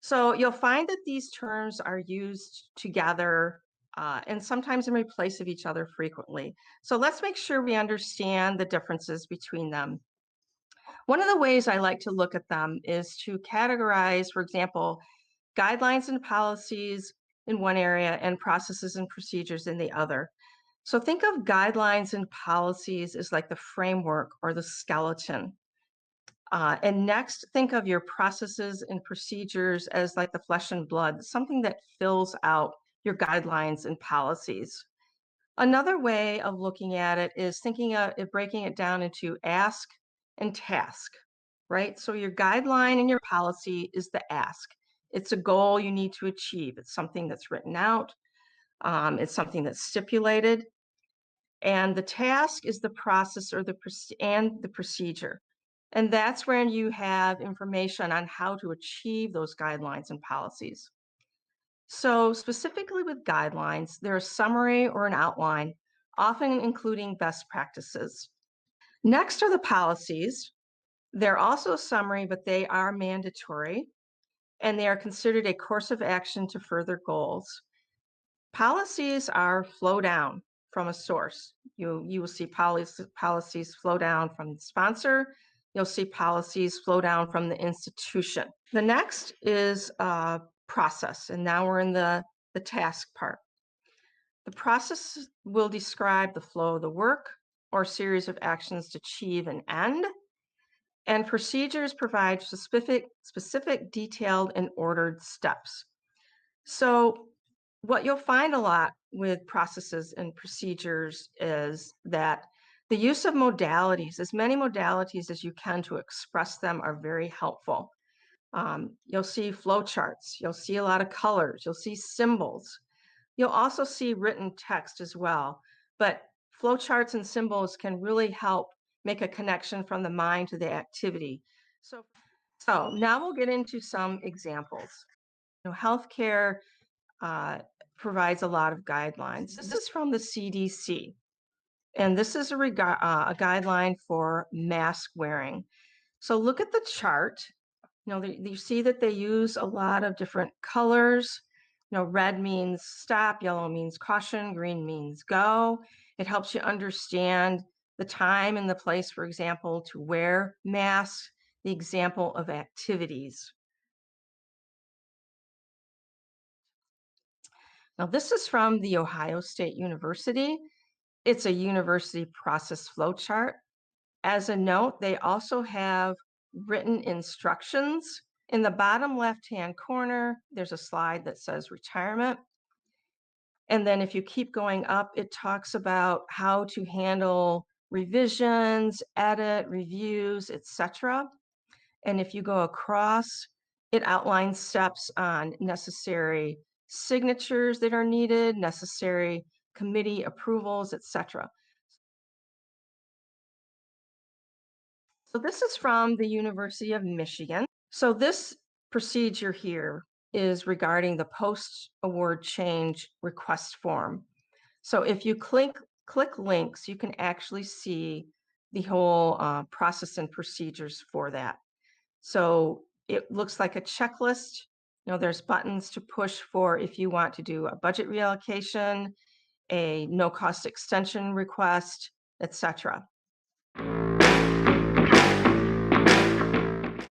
So you'll find that these terms are used together and sometimes in place of each other frequently. So let's make sure we understand the differences between them. One of the ways I like to look at them is to categorize, for example, guidelines and policies in one area and processes and procedures in the other. So think of guidelines and policies as like the framework or the skeleton. And next, think of your processes and procedures as like the flesh and blood, something that fills out your guidelines and policies. Another way of looking at it is thinking of it, breaking it down into ask and task, right? So your guideline and your policy is the ask. It's a goal you need to achieve. It's something that's written out. It's something that's stipulated. And the task is the process or and the procedure. And that's when you have information on how to achieve those guidelines and policies. So specifically with guidelines, they're a summary or an outline, often including best practices. Next are the policies. They're also a summary, but they are mandatory, and they are considered a course of action to further goals. Policies are flow down from a source. You will see policies flow down from the sponsor. You'll see policies flow down from the institution. The next is process, and now we're in the task part. The process will describe the flow of the work or series of actions to achieve an end, and procedures provide specific, detailed, and ordered steps. So what you'll find a lot with processes and procedures is that the use of modalities, as many modalities as you can to express them, are very helpful. You'll see flowcharts, you'll see a lot of colors, you'll see symbols. You'll also see written text as well, but flowcharts and symbols can really help make a connection from the mind to the activity. So, so now we'll get into some examples. Healthcare uh, provides a lot of guidelines. This is from the CDC, and this is a guideline for mask wearing. So look at the chart. You see that they use a lot of different colors. Red means stop, yellow means caution, green means go. It helps you understand the time and the place, for example, to wear masks, the example of activities. Now, this is from the Ohio State University. It's a university process flowchart. As a note, they also have written instructions. In the bottom left-hand corner, there's a slide that says retirement. And then if you keep going up, it talks about how to handle revisions, edit, reviews, etc. And if you go across, it outlines steps on necessary signatures that are needed, necessary committee approvals, etc. So this is from the University of Michigan. So this procedure here is regarding the post-award change request form. So if you click links, you can actually see the whole process and procedures for that. So it looks like a checklist. There's buttons to push for if you want to do a budget reallocation, a no-cost extension request, etc.